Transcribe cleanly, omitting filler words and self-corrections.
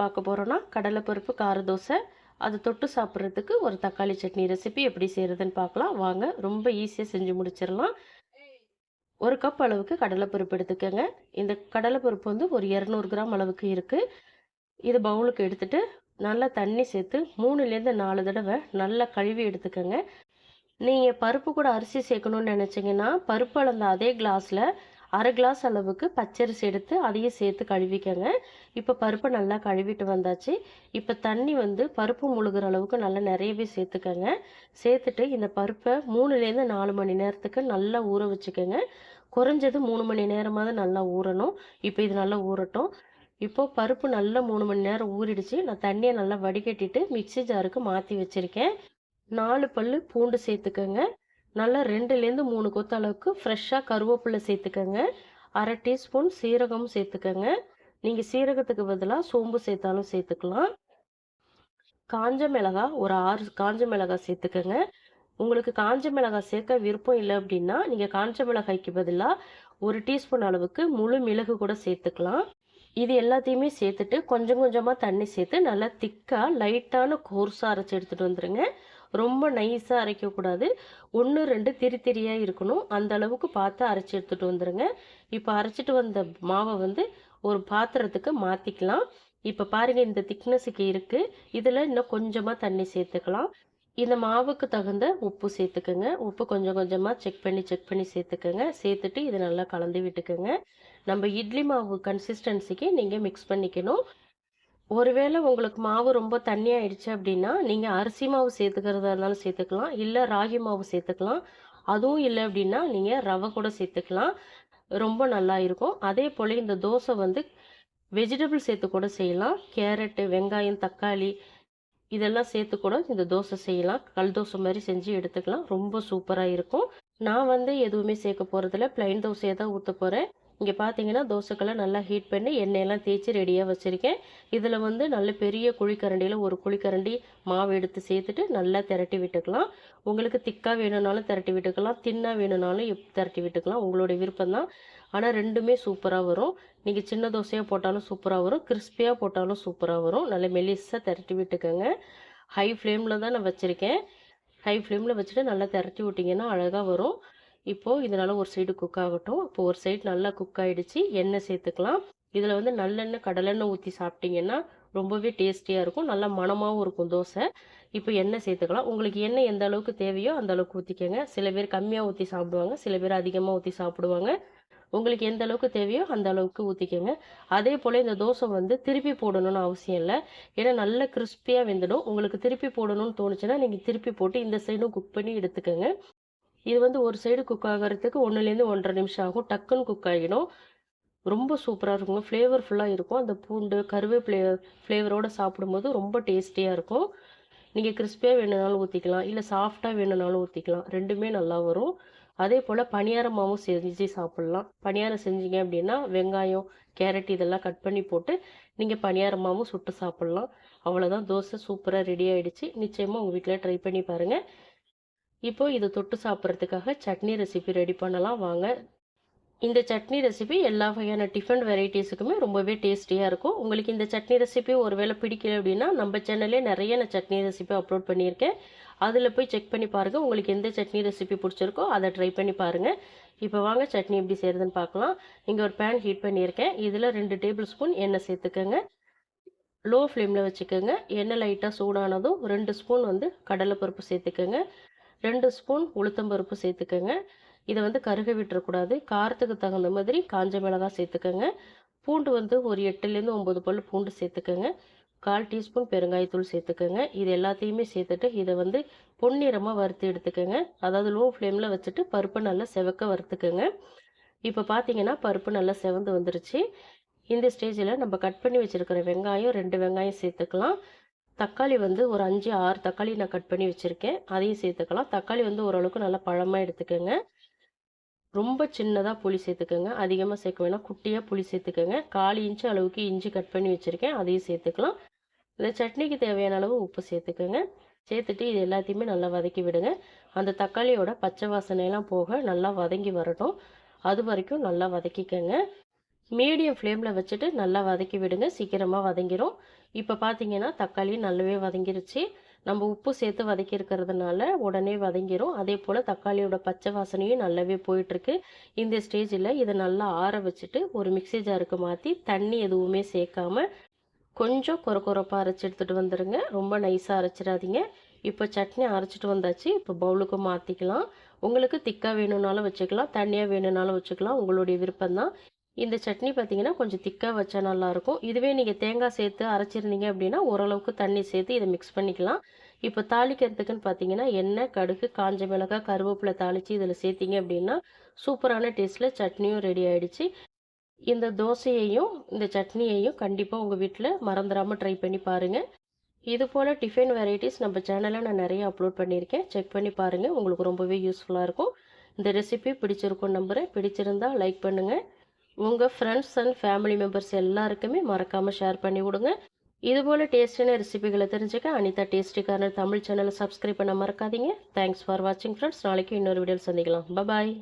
பார்க்க போகிறோன்னா கடலைப்பருப்பு கார தோசை, அது தொட்டு சாப்பிட்றதுக்கு ஒரு தக்காளி சட்னி ரெசிபி எப்படி செய்கிறதுன்னு பார்க்கலாம் வாங்க. ரொம்ப ஈஸியாக செஞ்சு முடிச்சிடலாம். ஒரு கப் அளவுக்கு கடலைப்பருப்பு எடுத்துக்கோங்க. இந்த கடலைப்பருப்பு வந்து ஒரு 200 கிராம் அளவுக்கு இருக்குது. இது பவுலுக்கு எடுத்துட்டு நல்லா தண்ணி சேர்த்து 3லேருந்து 4 தடவை நல்லா கழுவி எடுத்துக்கோங்க. நீங்கள் பருப்பு கூட அரிசி சேர்க்கணும்னு நினச்சிங்கன்னா பருப்பு அளந்த அதே கிளாஸில் அரை கிளாஸ் அளவுக்கு பச்சரிசி எடுத்து அதையும் சேர்த்து கழுவிக்கங்க. இப்போ பருப்பை நல்லா கழுவிட்டு வந்தாச்சு. இப்போ தண்ணி வந்து பருப்பு முழுகிற அளவுக்கு நல்லா நிறையவே சேர்த்துக்கங்க. சேர்த்துட்டு இந்த பருப்பை 3லேருந்து 4 மணி நேரத்துக்கு நல்லா ஊற வச்சுக்கோங்க. குறைஞ்சது 3 மணி நேரமாவது நல்லா ஊறணும். இப்போ இது நல்லா ஊறட்டும். இப்போது பருப்பு நல்லா 3 மணி நேரம் ஊறிடுச்சு. நான் தண்ணியை நல்லா வடிகட்டிட்டு மிக்ஸி ஜாருக்கு மாற்றி வச்சுருக்கேன். 4 பல்லு பூண்டு சேர்த்துக்கோங்க. நல்லா 2லேருந்து 3 கொத்து அளவுக்கு ஃப்ரெஷ்ஷாக கருவேப்பிலை சேர்த்துக்கோங்க. அரை டீஸ்பூன் சீரகம் சேர்த்துக்கோங்க. நீங்கள் சீரகத்துக்கு பதிலாக சோம்பு சேர்த்தாலும் சேர்த்துக்கலாம். காஞ்ச மிளகாய் ஒரு 6 காஞ்ச மிளகாய் சேர்த்துக்கோங்க. உங்களுக்கு காஞ்ச மிளகாய் சேர்க்க விருப்பம் இல்லை அப்படின்னா நீங்கள் காஞ்ச மிளகாய்க்கு பதிலாக 1 டீஸ்பூன் அளவுக்கு முழு மிளகு கூட சேர்த்துக்கலாம். இது எல்லாத்தையுமே சேர்த்துட்டு கொஞ்சம் கொஞ்சமாக தண்ணி சேர்த்து நல்லா திக்காக லைட்டான கோர்ஸாக அரைச்சி எடுத்துகிட்டு வந்துடுங்க. ரொம்ப நைஸாக அரைக்கக்கூடாது. 1 2 திரி திரியாக இருக்கணும். அந்த அளவுக்கு பார்த்து அரைச்சி எடுத்துகிட்டு வந்துடுங்க. இப்போ அரைச்சிட்டு வந்த மாவை வந்து ஒரு பாத்திரத்துக்கு மாற்றிக்கலாம். இப்போ பாருங்கள் இந்த திக்னஸுக்கு இருக்குது. இதில் இன்னும் கொஞ்சமாக தண்ணி சேர்த்துக்கலாம். இந்த மாவுக்கு தகுந்த உப்பு சேர்த்துக்கோங்க. உப்பு கொஞ்சம் கொஞ்சமாக செக் பண்ணி சேர்த்துக்கோங்க. சேர்த்துட்டு இதை நல்லா கலந்து விட்டுக்கோங்க. நம்ம இட்லி மாவு கன்சிஸ்டன்சிக்கு நீங்கள் மிக்ஸ் பண்ணிக்கணும். ஒருவேளை உங்களுக்கு மாவு ரொம்ப தண்ணியாயிடுச்சு அப்படின்னா நீங்கள் அரிசி மாவு சேர்த்துக்கிறதா இருந்தாலும் சேர்த்துக்கலாம், இல்லை ராகி மாவு சேர்த்துக்கலாம். அதுவும் இல்லை அப்படின்னா நீங்கள் ரவை கூட சேர்த்துக்கலாம். ரொம்ப நல்லா இருக்கும். அதே போல் இந்த தோசை வந்து வெஜிடபிள் சேர்த்து கூட செய்யலாம். கேரட்டு, வெங்காயம், தக்காளி இதெல்லாம் சேர்த்து கூட இந்த தோசை செய்யலாம். கல் தோசை மாதிரி செஞ்சு எடுத்துக்கலாம். ரொம்ப சூப்பராக இருக்கும். நான் வந்து எதுவுமே சேர்க்க போகிறதில்ல, ப்ளைன் தோசையை தான் ஊற்ற போகிறேன். இங்கே பார்த்தீங்கன்னா தோசைக்கல்லை நல்லா ஹீட் பண்ணி எண்ணெயெல்லாம் தேய்ச்சி ரெடியாக வச்சுருக்கேன். இதில் வந்து நல்ல பெரிய குழிக்கரண்டியில் ஒரு குழிக்கரண்டி மாவு எடுத்து சேர்த்துட்டு நல்லா திரட்டி விட்டுக்கலாம். உங்களுக்கு திக்காக வேணும்னாலும் திரட்டி விட்டுக்கலாம், தின்னாக வேணும்னாலும் திரட்டி விட்டுக்கலாம். உங்களுடைய விருப்பம் தான். ஆனால் ரெண்டுமே சூப்பராக வரும். நீங்கள் சின்ன தோசையாக போட்டாலும் சூப்பராக வரும், கிறிஸ்பியாக போட்டாலும் சூப்பராக வரும். நல்லா மெலிசாக திரட்டி விட்டுக்கோங்க. ஹை ஃப்ளேமில் தான் நான் வச்சுருக்கேன். ஹை ஃப்ளேமில் வச்சுட்டு நல்லா திரட்டி விட்டிங்கன்னா அழகாக வரும். இப்போது இதனால் ஒரு சைடு குக் ஆகட்டும். இப்போ ஒரு சைடு நல்லா குக் ஆகிடுச்சு. எண்ணெய் சேர்த்துக்கலாம். இதில் வந்து நல்லெண்ணெய் கடலெண்ணெய் ஊற்றி சாப்பிட்டிங்கன்னா ரொம்பவே டேஸ்டியாக இருக்கும். நல்லா மணமாகவும் இருக்கும் தோசை. இப்போ எண்ணெய் சேர்த்துக்கலாம். உங்களுக்கு எண்ணெய் எந்த அளவுக்கு தேவையோ அந்த அளவுக்கு ஊற்றிக்கோங்க. சில பேர் கம்மியாக ஊற்றி சாப்பிடுவாங்க, சில பேர் அதிகமாக ஊற்றி சாப்பிடுவாங்க. உங்களுக்கு எந்த அளவுக்கு தேவையோ அந்த அளவுக்கு ஊற்றிக்கோங்க. அதே போல் இந்த தோசை வந்து திருப்பி போடணும்னு அவசியம் இல்லை. ஏன்னா நல்ல கிறிஸ்பியாக வெந்துடும். உங்களுக்கு திருப்பி போடணும்னு தோணுச்சுன்னா நீங்கள் திருப்பி போட்டு இந்த சைடும் குக் பண்ணி எடுத்துக்கோங்க. இது வந்து ஒரு சைடு குக் ஆகிறதுக்கு 1லேருந்து 1.5 நிமிஷம் ஆகும். டக்குன்னு குக் ஆகிடும். ரொம்ப சூப்பராக இருக்குங்க. ஃப்ளேவர்ஃபுல்லாக இருக்கும். அந்த பூண்டு கருவேப்பிலை ஃப்ளேவரோடு சாப்பிடும்போது ரொம்ப டேஸ்டியாக இருக்கும். நீங்கள் கிறிஸ்பியாக வேணுனாலும் ஊற்றிக்கலாம், இல்லை சாஃப்டாக வேணுனாலும் ஊற்றிக்கலாம். ரெண்டுமே நல்லா வரும். அதே போல் பணியாரமாகவும் செஞ்சு சாப்பிட்லாம். பணியாரம் செஞ்சீங்க அப்படின்னா வெங்காயம், கேரட் இதெல்லாம் கட் பண்ணி போட்டு நீங்கள் பணியாரமாகவும் சுட்டு சாப்பிட்லாம். அவ்வளோதான், தோசை சூப்பராக ரெடி ஆகிடுச்சு. நிச்சயமாக உங்கள் வீட்டில் ட்ரை பண்ணி பாருங்கள். இப்போது இது தொட்டு சாப்பிட்றதுக்காக சட்னி ரெசிபி ரெடி பண்ணலாம் வாங்க. இந்த சட்னி ரெசிபி எல்லா வகையான டிஃபன் வெரைட்டிஸுக்குமே ரொம்பவே டேஸ்டியாக இருக்கும். உங்களுக்கு இந்த சட்னி ரெசிபி ஒருவேளை பிடிக்கல அப்படின்னா நம்ம சேனல்லே நிறைய நான் சட்னி ரெசிபி அப்லோட் பண்ணியிருக்கேன். அதில் போய் செக் பண்ணி பாருங்கள். உங்களுக்கு எந்த சட்னி ரெசிபி பிடிச்சிருக்கோ அதை ட்ரை பண்ணி பாருங்கள். இப்போ வாங்க சட்னி எப்படி செய்கிறதுன்னு பார்க்கலாம். இங்கே ஒரு பேன் ஹீட் பண்ணியிருக்கேன். இதில் 2 டேபிள் ஸ்பூன் எண்ணெய் சேர்த்துக்கோங்க. லோ ஃப்ளேமில் வச்சுக்கோங்க. எண்ணெய் லைட்டாக சூடானதும் 2 ஸ்பூன் வந்து கடலைப்பருப்பு சேர்த்துக்கோங்க. 2 ஸ்பூன் உளுத்தம்பருப்பு சேர்த்துக்கோங்க. இதை வந்து கருக விட்டுறக்கூடாது. காரத்துக்கு தகுந்த மாதிரி காஞ்ச மிளகாய் சேர்த்துக்கோங்க. பூண்டு வந்து ஒரு 8லேருந்து 9 பல் பூண்டு சேர்த்துக்கோங்க. 1/4 டீஸ்பூன் பெருங்காயத்தூள் சேர்த்துக்கோங்க. இது எல்லாத்தையுமே சேர்த்துட்டு இதை வந்து பொன்னிறமாக வறுத்து எடுத்துக்கோங்க. அதாவது லோ ஃப்ளேமில் வச்சுட்டு பருப்பு நல்லா செவக்க வறுத்துக்கோங்க. இப்போ பார்த்தீங்கன்னா பருப்பு நல்லா செவந்து வந்துருச்சு. இந்த ஸ்டேஜில் நம்ம கட் பண்ணி வச்சுருக்கிற வெங்காயம் 2 வெங்காயம் சேர்த்துக்கலாம். தக்காளி வந்து ஒரு 5 6 தக்காளி நான் கட் பண்ணி வச்சுருக்கேன், அதையும் சேர்த்துக்கலாம். தக்காளி வந்து ஓரளவுக்கு நல்லா பழமாக எடுத்துக்கோங்க. ரொம்ப சின்னதாக புளி சேர்த்துக்கோங்க. அதிகமாக சேர்க்க வேணாம், குட்டியாக புளி சேர்த்துக்கோங்க. 1/4 இன்ச்சு அளவுக்கு இஞ்சி கட் பண்ணி வச்சுருக்கேன், அதையும் சேர்த்துக்கலாம். இந்த சட்னிக்கு தேவையான அளவு உப்பு சேர்த்துக்கோங்க. சேர்த்துட்டு இது எல்லாத்தையுமே நல்லா வதக்கி விடுங்க. அந்த தக்காளியோட பச்சை வாசனையெல்லாம் போக நல்லா வதங்கி வரட்டும். அது வரைக்கும் நல்லா வதக்கிக்கோங்க. மீடியம் ஃப்ளேமில் வச்சுட்டு நல்லா வதக்கி விடுங்க. சீக்கிரமாக வதங்கிரும். இப்போ பார்த்தீங்கன்னா தக்காளி நல்லாவே வதங்கிருச்சு. நம்ம உப்பு சேர்த்து வதக்கியிருக்கிறதுனால உடனே வதங்கிரும். அதே போல் தக்காளியோட பச்சை வாசனையும் நல்லாவே போயிட்டுருக்கு. இந்த ஸ்டேஜில் இதை நல்லா ஆற வச்சுட்டு ஒரு மிக்ஸி ஜாருக்கு மாற்றி தண்ணி எதுவுமே சேர்க்காம கொஞ்சம் கொரப்பாக அரைச்சி எடுத்துகிட்டு வந்துடுங்க. ரொம்ப நைஸாக அரைச்சிடாதீங்க. இப்போ சட்னி அரைச்சிட்டு வந்தாச்சு. இப்போ பவுலுக்கு மாற்றிக்கலாம். உங்களுக்கு திக்காக வேணும்னாலும் வச்சுக்கலாம், தண்ணியாக வேணும்னாலும் வச்சுக்கலாம். உங்களுடைய விருப்பம்தான். இந்த சட்னி பார்த்தீங்கன்னா கொஞ்சம் திக்காக வச்சா நல்லாயிருக்கும். இதுவே நீங்கள் தேங்காய் சேர்த்து அரைச்சிருந்தீங்க அப்படின்னா ஓரளவுக்கு தண்ணி சேர்த்து இதை மிக்ஸ் பண்ணிக்கலாம். இப்போ தாளிக்கிறதுக்குன்னு பார்த்தீங்கன்னா எண்ணெய், கடுகு, காஞ்ச மிளகாய், கருவேப்பிலை தாளித்து இதில் சேர்த்திங்க அப்படின்னா சூப்பரான டேஸ்ட்டில் சட்னியும் ரெடி ஆகிடுச்சு. இந்த தோசையையும் இந்த சட்னியையும் கண்டிப்பாக உங்கள் வீட்டில் மறந்துடாமல் ட்ரை பண்ணி பாருங்கள். இது போல் டிஃபன் வெரைட்டிஸ் நம்ம சேனலில் நான் நிறைய அப்லோட் பண்ணியிருக்கேன். செக் பண்ணி பாருங்கள். உங்களுக்கு ரொம்பவே யூஸ்ஃபுல்லாக இருக்கும். இந்த ரெசிபி பிடிச்சிருக்கும் நம்புகிறேன். பிடிச்சிருந்தா லைக் பண்ணுங்கள். உங்கள் ஃப்ரெண்ட்ஸ் அண்ட் ஃபேமிலி மெம்பர்ஸ் எல்லாருக்குமே மறக்காமல் ஷேர் பண்ணி விடுங்க. இதுபோல் டேஸ்டான ரெசிபிகளை தெரிஞ்சுக்க அனிதா டேஸ்டி கார்னர் தமிழ் சேனலை சப்ஸ்கிரைப் பண்ண மறக்காதீங்க. தேங்க்ஸ் ஃபார் வாட்சிங் ஃப்ரெண்ட்ஸ். நாளைக்கு இன்னொரு வீடியோவில் சந்திக்கலாம். பாய்.